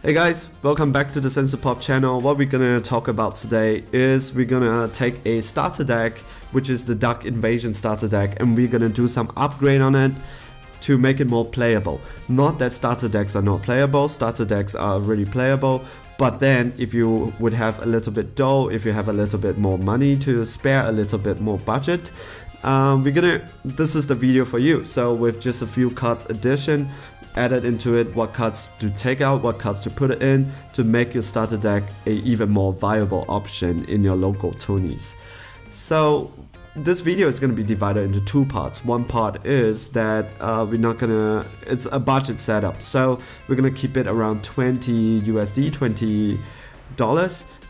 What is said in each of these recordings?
Hey guys, welcome back to the SensorPop channel. What we're gonna talk about today is we're gonna take a starter deck, which is the Duck Invasion starter deck, and we're gonna do some upgrade on it to make it more playable. Not that starter decks are not playable, starter decks are really playable, but then if you would have a little bit dough, if you have a little bit more money to spare, a little bit more budget, this is the video for you. So with just a few cards addition added into it, what cards to take out, what cards to put it in to make your starter deck a even more viable option in your local tourneys. So this video is going to be divided into two parts. One part is that it's a budget setup, so we're going to keep it around 20 USD, $20,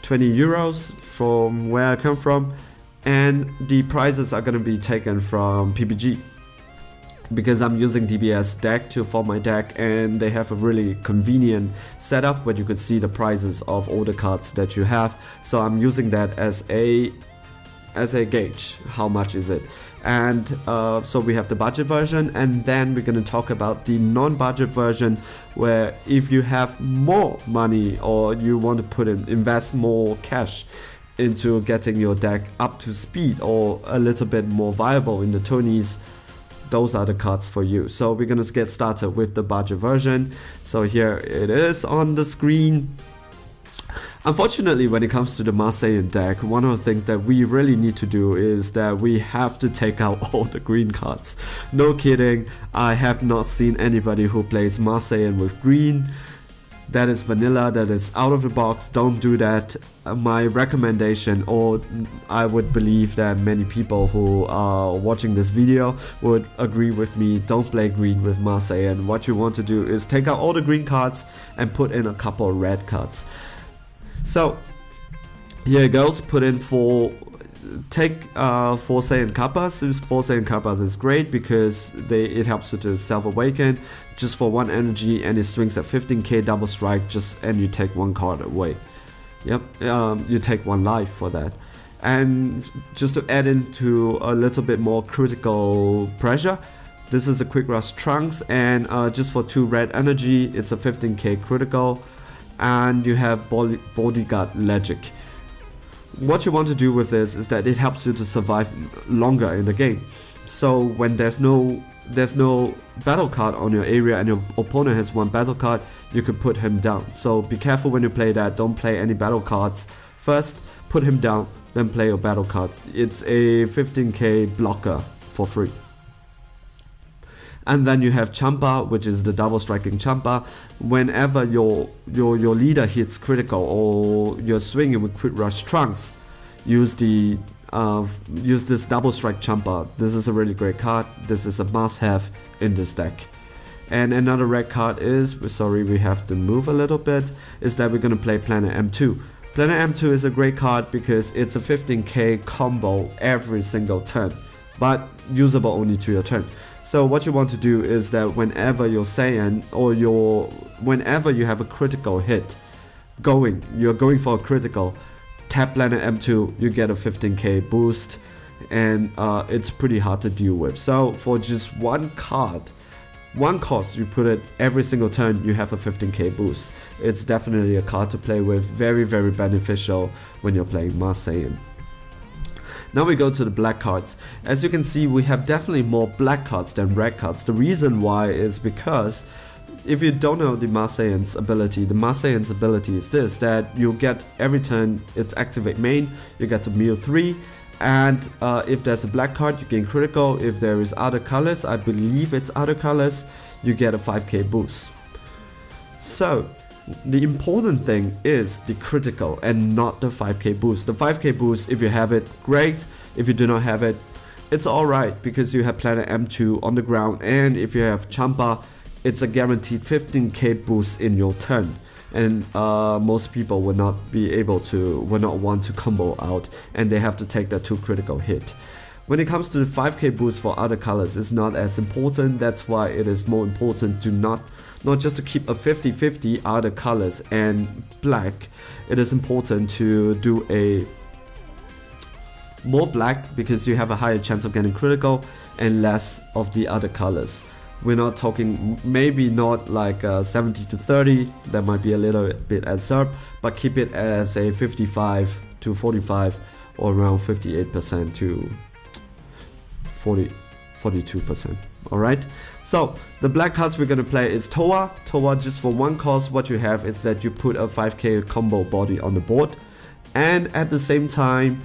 20 euros from where I come from, and the prices are going to be taken from PPG, because I'm using DBS deck to form my deck, and they have a really convenient setup where you could see the prices of all the cards that you have. So I'm using that as a gauge, how much is it. And so we have the budget version, and then we're going to talk about the non-budget version, where if you have more money or you want to invest more cash into getting your deck up to speed or a little bit more viable in the tourneys, those are the cards for you. So we're gonna get started with the budget version. So here it is on the screen. Unfortunately, when it comes to the Marseillan deck, one of the things that we really need to do is that we have to take out all the green cards. No kidding, I have not seen anybody who plays Marseillan with green. That is vanilla, that is out of the box. Don't do that. My recommendation, or I would believe that many people who are watching this video would agree with me, don't play green with Marseillan. What you want to do is take out all the green cards and put in a couple of red cards. So here it goes. Put in take 4 Saiyan Kappas. 4 Saiyan Kappas is great because it helps you to self-awaken just for 1 energy, and it swings at 15k double strike, and you take 1 card away. Yep, you take 1 life for that. And just to add into a little bit more critical pressure, this is a Quick Rush Trunks, and just for 2 red energy, it's a 15k critical, and you have Bodyguard Logic. What you want to do with this is that it helps you to survive longer in the game. So when there's no battle card on your area and your opponent has 1 battle card, you can put him down. So be careful when you play that. Don't play any battle cards first, put him down, then play your battle cards. It's a 15k blocker for free. And then you have Champa, which is the double striking Champa. Whenever your leader hits critical or you're swinging with Quick Rush Trunks, use this double strike Champa. This is a really great card. This is a must-have in this deck. And another red card is, sorry, we have to move a little bit, is that we're gonna play Planet M2. Planet M2 is a great card because it's a 15k combo every single turn, but usable only to your turn. So what you want to do is that whenever you're Saiyan whenever you have a critical hit you're going for a critical, tap Planet M2, you get a 15k boost, and it's pretty hard to deal with. So for just 1 card, 1 cost, you put it every single turn, you have a 15k boost. It's definitely a card to play with, very, very beneficial when you're playing Marseillan. Now we go to the black cards. As you can see, we have definitely more black cards than red cards. The reason why is because if you don't know the Marseillan's ability, is this, that you get every turn it's activate main, you get to meal 3, and if there's a black card, you gain critical. If there is other colors, I believe it's other colors, you get a 5k boost. So the important thing is the critical and not the 5k boost. The 5k boost, if you have it, great. If you do not have it, it's alright, because you have Planet M2 on the ground, and if you have Champa, it's a guaranteed 15k boost in your turn. And most people will not want to combo out, and they have to take that 2 critical hit. When it comes to the 5k boost for other colors, it's not as important. That's why it is more important to not just to keep a 50-50 other colors and black. It is important to do a more black, because you have a higher chance of getting critical, and less of the other colors. We're not talking, maybe not like 70 to 30, that might be a little bit absurd, but keep it as a 55 to 45 or around 58% to 42%. Alright, so the black cards we're gonna play is Toa. Toa, just for one cost, what you have is that you put a 5k combo body on the board, and at the same time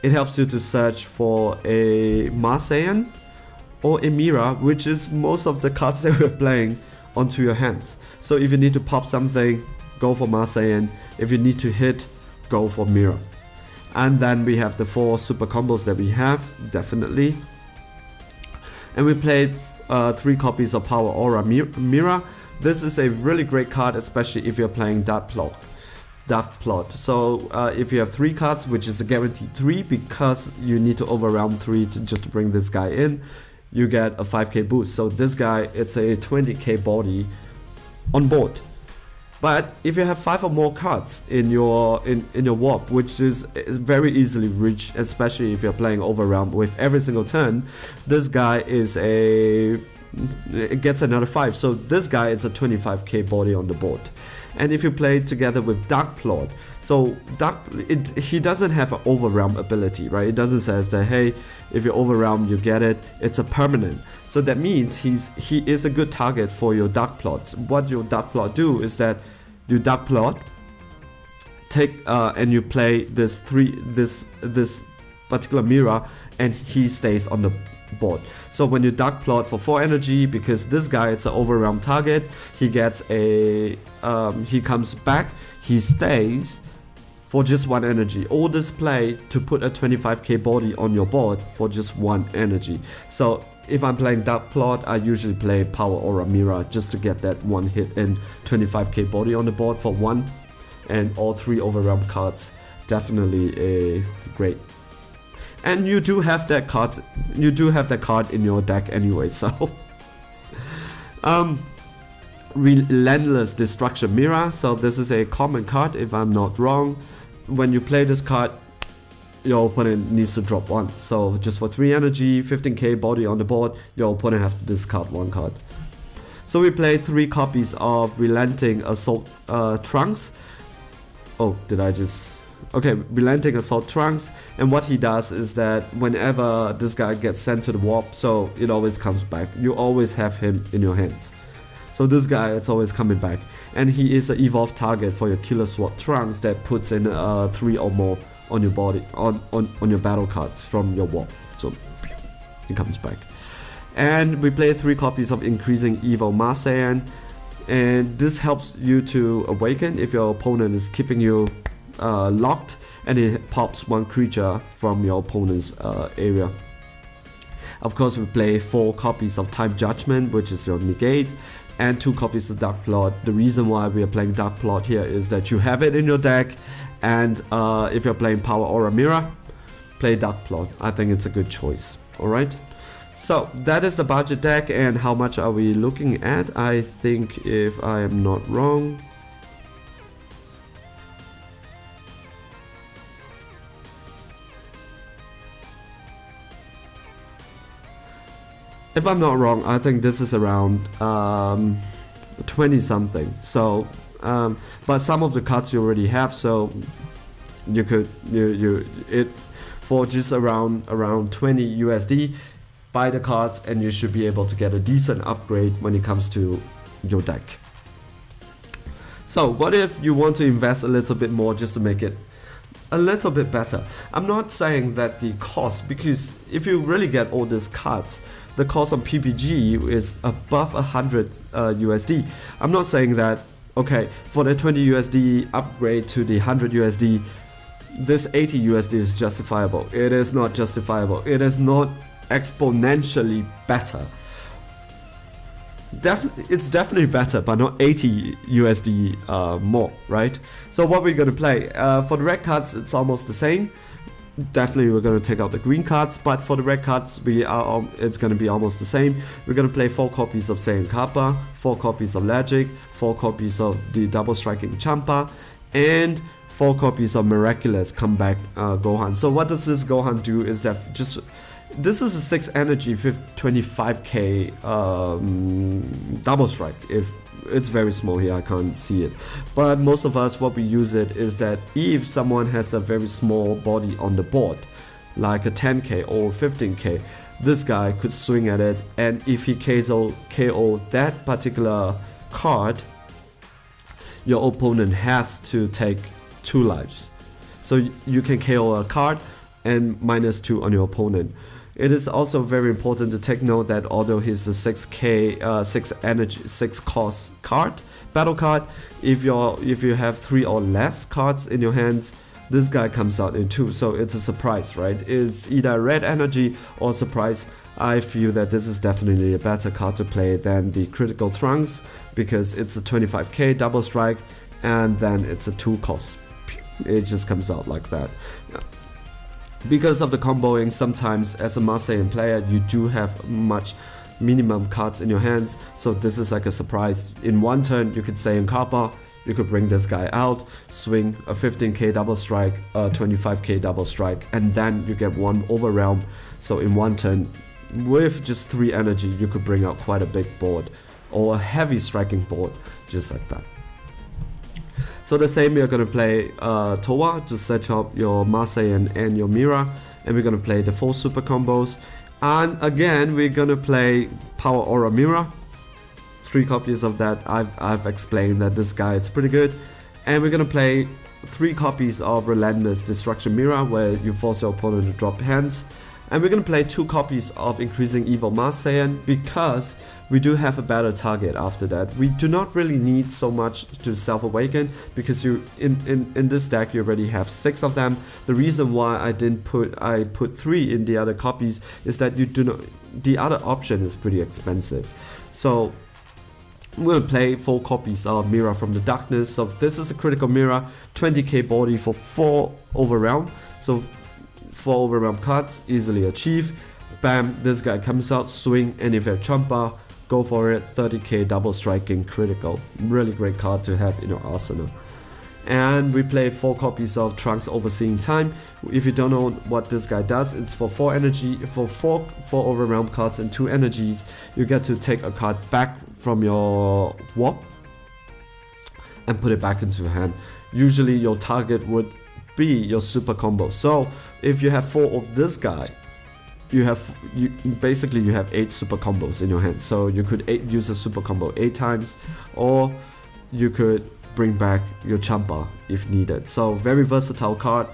it helps you to search for a Marseille or a Mira, which is most of the cards that we're playing, onto your hands. So if you need to pop something, go for Marseille. If you need to hit, go for Mira. And then we have the 4 super combos that we have, definitely. And we played 3 copies of Power Aura Mira. This is a really great card, especially if you're playing Dark Plot. So if you have 3 cards, which is a guaranteed 3, because you need to overwhelm 3 just to bring this guy in, you get a 5k boost. So this guy, it's a 20k body on board. But if you have 5 or more cards in your warp, which is very easily reached, especially if you're playing overwhelm with every single turn, this guy is it gets another 5. So this guy is a 25k body on the board. And if you play together with Dark Plot, so he doesn't have an overwhelm ability, right? It doesn't say that, hey, if you overwhelm, you get it. It's a permanent. So that means he is a good target for your Dark Plots. What your Dark Plot do is that you Dark Plot, take and you play this particular Mira, and he stays on the board. So when you Dark Plot for 4 energy, because this guy, it's an overwhelm target, he gets a he comes back, he stays for just 1 energy, or display to put a 25k body on your board for just 1 energy. So if I'm playing Dark Plot, I usually play Power Aura Mira just to get that 1 hit and 25k body on the board for 1, and all 3 overwhelm cards, definitely a great. And you do have that card. You do have that card in your deck anyway. So, Relentless Destruction Mira. So this is a common card, if I'm not wrong. When you play this card, your opponent needs to drop 1. So just for 3 energy, 15k body on the board, your opponent has to discard 1 card. So we play 3 copies of Relenting Assault Trunks. Oh, did I just? Okay, Relenting Assault Trunks, and what he does is that whenever this guy gets sent to the warp, so it always comes back. You always have him in your hands. So this guy, it's always coming back, and he is an evolved target for your Killer Sword Trunks that puts in 3 or more on your body, on your battle cards from your warp. So he comes back. And we play 3 copies of Increasing Evil Marseille, and this helps you to awaken if your opponent is keeping you locked, and it pops 1 creature from your opponent's area. Of course, we play 4 copies of Time Judgment, which is your negate, and 2 copies of Dark Plot. The reason why we are playing Dark Plot here is that you have it in your deck, and if you're playing Power Aura Mira, play Dark Plot. I think it's a good choice. Alright, so that is the budget deck, and how much are we looking at? I think, if I am not wrong, I think this is around 20 something. So, but some of the cards you already have, so you could it for just around 20 USD, buy the cards, and you should be able to get a decent upgrade when it comes to your deck. So, what if you want to invest a little bit more just to make it a little bit better? I'm not saying that the cost, because if you really get all these cards, the cost on PPG is above 100 USD. I'm not saying that, okay, for the 20 USD upgrade to the 100 USD, this 80 USD is justifiable. It is not justifiable. It is not exponentially better. It's definitely better, but not 80 USD more, right? So what we're gonna play, for the red cards, it's almost the same. Definitely we're gonna take out the green cards, but for the red cards, it's gonna be almost the same. We're gonna play 4 copies of Saiyan Kappa, 4 copies of Legic, 4 copies of the Double Striking Champa, and 4 copies of Miraculous Comeback Gohan. So what does this Gohan do is that just This is a 6 energy 25k double strike. If it's very small here, I can't see it, but most of us, what we use it is that if someone has a very small body on the board, like a 10k or 15k, this guy could swing at it, and if he KO that particular card, your opponent has to take 2 lives. So you can KO a card and -2 on your opponent. It is also very important to take note that although he's a 6k 6 energy 6 cost card, battle card, if you have 3 or less cards in your hands, this guy comes out in 2, so it's a surprise, right? It's either red energy or surprise. I feel that this is definitely a better card to play than the Critical Trunks, because it's a 25k double strike and then it's a 2 cost. It just comes out like that. Because of the comboing, sometimes as a Marseillan player you do have much minimum cards in your hands, so this is like a surprise. In one turn you could say in Kappa, you could bring this guy out, swing a 15k double strike, a 25k double strike, and then you get 1 overwhelm. So in one turn, with just 3 energy, you could bring out quite a big board, or a heavy striking board, just like that. So the same, we're gonna play Towa to set up your Marseillan and your Mira, and we're gonna play the 4 super combos. And again, we're gonna play Power Aura Mira. 3 copies of that. I've explained that this guy is pretty good. And we're gonna play 3 copies of Relentless Destruction Mira, where you force your opponent to drop hands. And we're gonna play 2 copies of Increasing Evil Marseillan, because we do have a better target after that. We do not really need so much to self-awaken, because you in this deck you already have 6 of them. The reason why I put 3 in the other copies is that you do not, the other option is pretty expensive. So I'm gonna play 4 copies of Mira from the Darkness. So this is a critical Mira, 20k body for 4 overwhelm. So 4 overwhelm cards, easily achieved. Bam, this guy comes out, swing, and if you have Champa, go for it. 30k double striking critical. Really great card to have in your arsenal. And we play 4 copies of Trunks Overseeing Time. If you don't know what this guy does, it's for 4 energy, for 4 overwhelm cards and 2 energies. You get to take a card back from your warp and put it back into your hand. Usually your target would be your super combo. So if you have 4 of this guy, you have basically 8 super combos in your hand. So you could use a super combo 8 times, or you could bring back your Champa if needed. So very versatile card.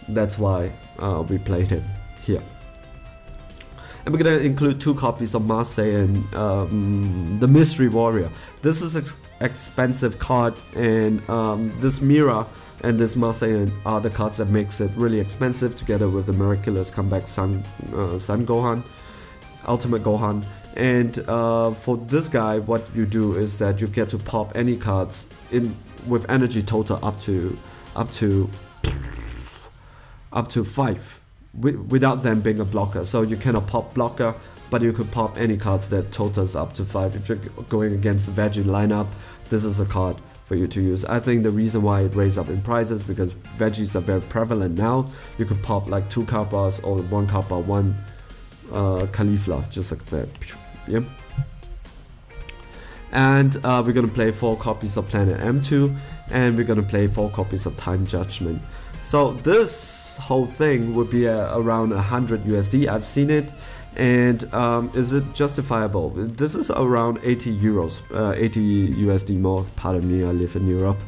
That's why we played him here. And we're gonna include 2 copies of Marseillan and the Mystery Warrior. This is expensive card, and this Mira and this Marseillan are the cards that makes it really expensive, together with the Miraculous Comeback Sun Gohan, Ultimate Gohan. And for this guy, what you do is that you get to pop any cards in with energy total up to 5 without them being a blocker. So you cannot pop blocker, but you could pop any cards that totals up to 5. If you're going against the Veggie lineup, this is a card for you to use. I think the reason why it raised up in prices, because Veggies are very prevalent now. You could pop like 2 Kappas or 1 Kappa, 1 Caulifla, just like that. Yep. And we're gonna play 4 copies of Planet M2, and we're gonna play 4 copies of Time Judgment. So this whole thing would be around 100 USD. I've seen it. And is it justifiable? This is around 80 euros, 80 USD more. Pardon me, I live in Europe.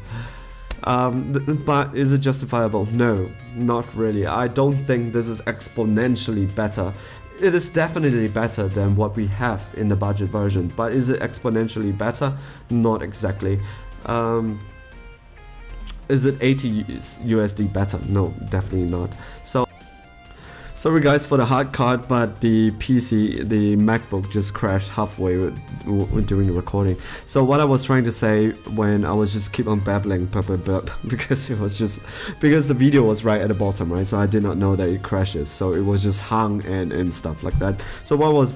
But is it justifiable? No, not really. I don't think this is exponentially better. It is definitely better than what we have in the budget version, but is it exponentially better? Not exactly. Is it 80 USD better? No, definitely not. So sorry guys for the hard card, but the PC, the MacBook just crashed halfway during the recording. So what I was trying to say when I was just keep on babbling, because it was just, because the video was right at the bottom, right? So I did not know that it crashes. So it was just hung and stuff like that. So what I was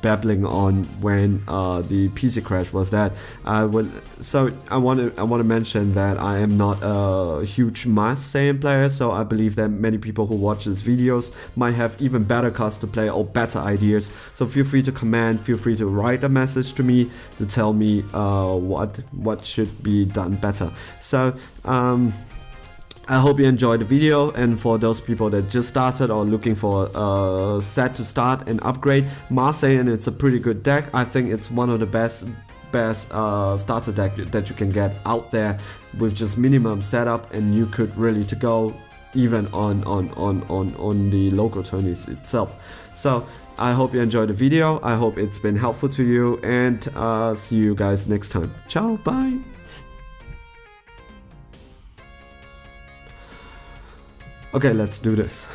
babbling on when the PC crash was that I want to mention that I am not a huge Mars Saiyan player, so I believe that many people who watch these videos might have even better cards to play or better ideas. So feel free to comment, feel free to write a message to me to tell me what should be done better. So I hope you enjoyed the video, and for those people that just started or looking for a set to start and upgrade, Mars Saiyan, it's a pretty good deck. I think it's one of the best starter deck that you can get out there with just minimum setup, and you could really to go even on the local tourneys itself. So I hope you enjoyed the video. I hope it's been helpful to you, and see you guys next time. Ciao, bye. Okay, let's do this.